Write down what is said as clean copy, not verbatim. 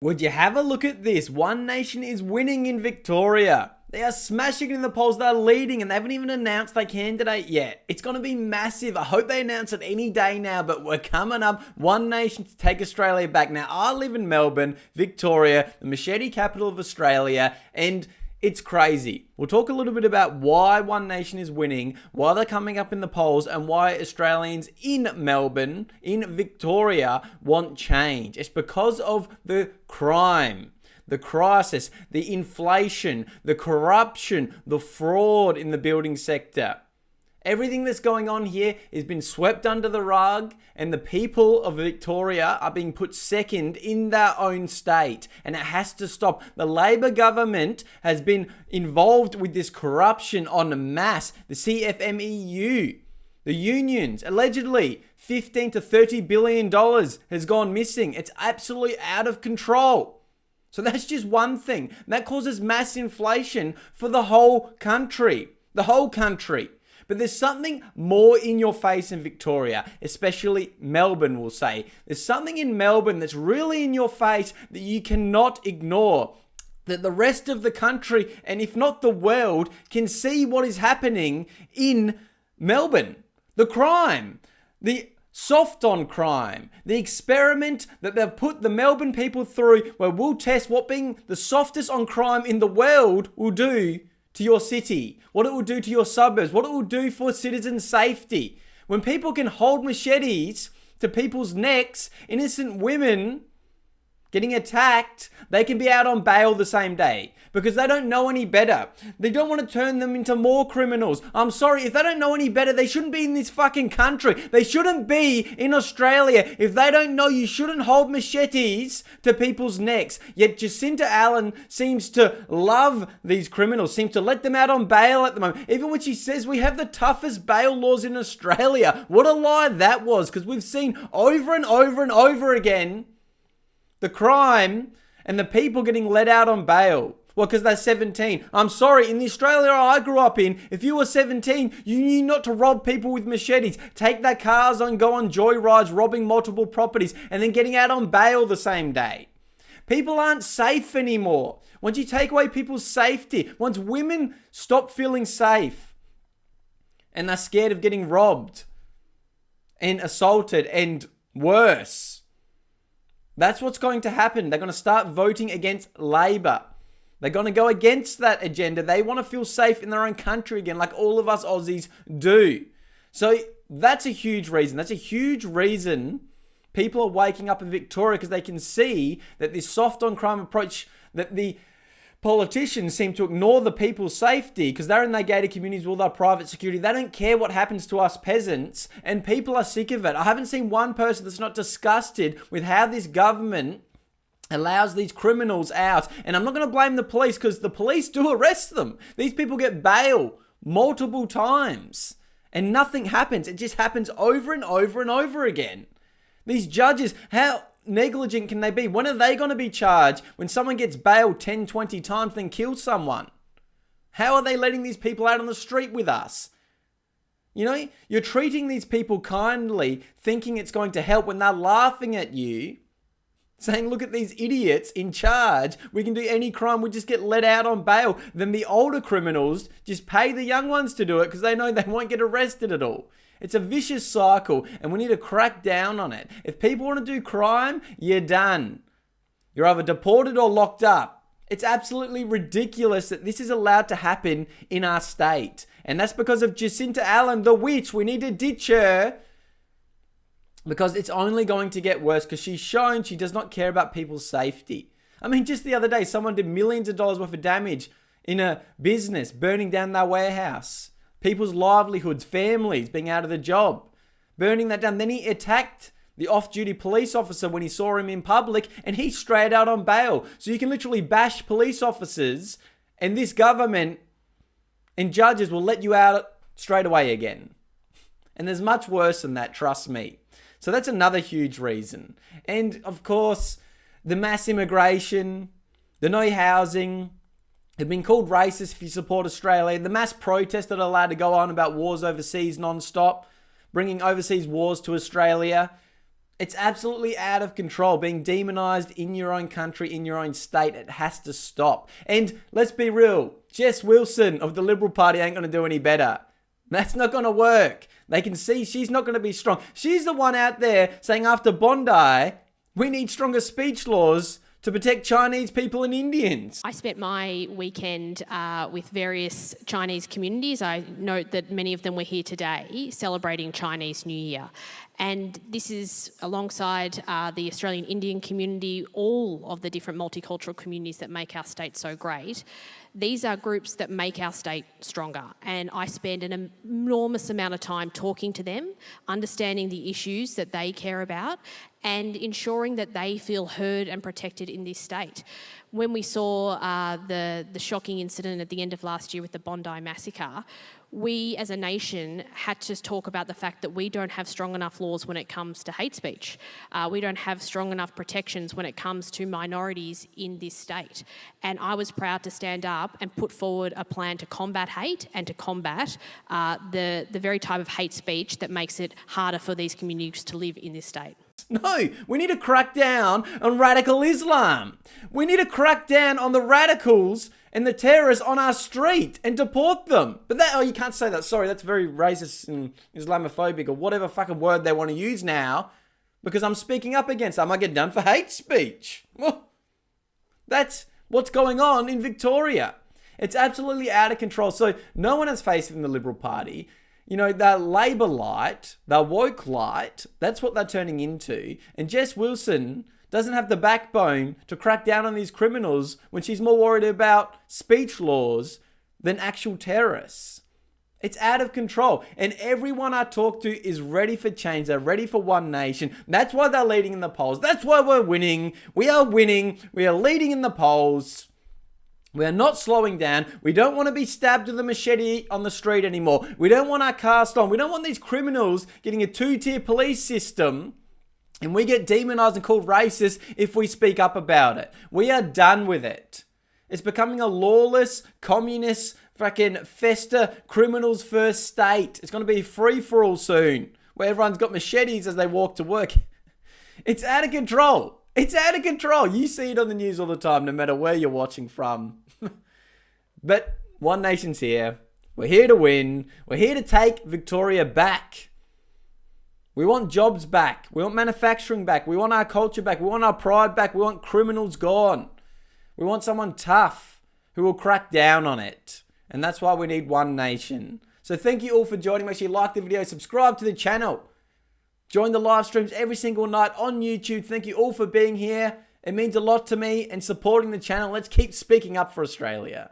Would you have a look at this? One Nation is winning in Victoria. They are smashing it in the polls. They're leading and they haven't even announced their candidate yet. It's going to be massive. I hope they announce it any day now, but we're coming up. One Nation to take Australia back. Now, I live in Melbourne, Victoria, the machete capital of Australia, and it's crazy. We'll talk a little bit about why One Nation is winning, why they're coming up in the polls, and why Australians in Melbourne, in Victoria, want change. It's because of the crime, the crisis, the inflation, the corruption, the fraud in the building sector. Everything that's going on here has been swept under the rug, and the people of Victoria are being put second in their own state, and it has to stop. The Labor government has been involved with this corruption en masse. The CFMEU, the unions, allegedly $15 to $30 billion has gone missing. It's absolutely out of control. So that's just one thing. That causes mass inflation for the whole country. The whole country. But there's something more in your face in Victoria, especially Melbourne, we'll say. There's something in Melbourne that's really in your face that you cannot ignore. That the rest of the country, and if not the world, can see what is happening in Melbourne. The crime, the soft on crime, the experiment that they've put the Melbourne people through, where we'll test what being the softest on crime in the world will do to your city, what it will do to your suburbs, what it will do for citizen safety. When people can hold machetes to people's necks, innocent women getting attacked, they can be out on bail the same day because they don't know any better. They don't want to turn them into more criminals. I'm sorry, if they don't know any better, they shouldn't be in this fucking country. They shouldn't be in Australia. If they don't know, you shouldn't hold machetes to people's necks. Yet Jacinta Allen seems to love these criminals, seems to let them out on bail at the moment. Even when she says we have the toughest bail laws in Australia. What a lie that was, because we've seen over and over and over again the crime and the people getting let out on bail. Well, because they're 17. I'm sorry, in the Australia I grew up in, if you were 17, you knew not to rob people with machetes, take their cars and go on joyrides, robbing multiple properties, and then getting out on bail the same day. People aren't safe anymore. Once you take away people's safety, once women stop feeling safe, and they're scared of getting robbed and assaulted and worse, that's what's going to happen. They're going to start voting against Labor. They're going to go against that agenda. They want to feel safe in their own country again, like all of us Aussies do. So that's a huge reason. That's a huge reason people are waking up in Victoria, because they can see that this soft on crime approach, that the politicians seem to ignore the people's safety because they're in their gated communities with all their private security. They don't care what happens to us peasants, and people are sick of it. I haven't seen one person that's not disgusted with how this government allows these criminals out. And I'm not going to blame the police, because the police do arrest them. These people get bail multiple times and nothing happens. It just happens over and over and over again. These judges, how negligent can they be? When are they going to be charged when someone gets bailed 10, 20 times then kills someone? How are they letting these people out on the street with us? You know, you're treating these people kindly, thinking it's going to help, when they're laughing at you, saying, look at these idiots in charge. We can do any crime. We just get let out on bail. Then the older criminals just pay the young ones to do it because they know they won't get arrested at all. It's a vicious cycle, and we need to crack down on it. If people want to do crime, you're done. You're either deported or locked up. It's absolutely ridiculous that this is allowed to happen in our state. And that's because of Jacinta Allen, the witch. We need to ditch her, because it's only going to get worse, because she's shown she does not care about people's safety. I mean, just the other day, someone did millions of dollars worth of damage in a business, burning down their warehouse. People's livelihoods, families being out of the job, burning that down. Then he attacked the off-duty police officer when he saw him in public, and he's straight out on bail. So you can literally bash police officers, and this government and judges will let you out straight away again. And there's much worse than that, trust me. So that's another huge reason. And of course, the mass immigration, the no housing, have been called racist if you support Australia. The mass protests that are allowed to go on about wars overseas non-stop, bringing overseas wars to Australia. It's absolutely out of control, being demonized in your own country, in your own state. It has to stop. And let's be real, Jess Wilson of the Liberal Party ain't going to do any better. That's not going to work. They can see she's not going to be strong. She's the one out there saying after Bondi, we need stronger speech laws to protect Chinese people and Indians. I spent my weekend with various Chinese communities. I note that many of them were here today celebrating Chinese New Year. And this is alongside the Australian Indian community, all of the different multicultural communities that make our state so great. These are groups that make our state stronger. And I spend an enormous amount of time talking to them, understanding the issues that they care about, and ensuring that they feel heard and protected in this state. When we saw the shocking incident at the end of last year with the Bondi massacre, we as a nation had to talk about the fact that we don't have strong enough laws when it comes to hate speech. We don't have strong enough protections when it comes to minorities in this state. And I was proud to stand up and put forward a plan to combat hate and to combat the very type of hate speech that makes it harder for these communities to live in this state. No, we need to crack down on radical Islam. We need to crack down on the radicals and the terrorists on our street and deport them. But you can't say that. Sorry, that's very racist and Islamophobic or whatever fucking word they want to use now because I'm speaking up against them. I might get done for hate speech. Well, that's what's going on in Victoria. It's absolutely out of control. So no one has faith in the Liberal Party. You know, the Labour light, the woke light, that's what they're turning into. And Jess Wilson doesn't have the backbone to crack down on these criminals when she's more worried about speech laws than actual terrorists. It's out of control. And everyone I talk to is ready for change. They're ready for one nation. That's why they're leading in the polls. That's why we're winning. We are winning. We are leading in the polls. We are not slowing down. We don't want to be stabbed with a machete on the street anymore. We don't want our car stolen. We don't want these criminals getting a two-tier police system and we get demonized and called racist if we speak up about it. We are done with it. It's becoming a lawless, communist, fucking fester, criminals first state. It's going to be free-for-all soon, where everyone's got machetes as they walk to work. It's out of control. It's out of control. You see it on the news all the time, no matter where you're watching from. But One Nation's here. We're here to win. We're here to take Victoria back. We want jobs back. We want manufacturing back. We want our culture back. We want our pride back. We want criminals gone. We want someone tough who will crack down on it. And that's why we need One Nation. So thank you all for joining. Make sure you like the video, subscribe to the channel. Join the live streams every single night on YouTube. Thank you all for being here. It means a lot to me and supporting the channel. Let's keep speaking up for Australia.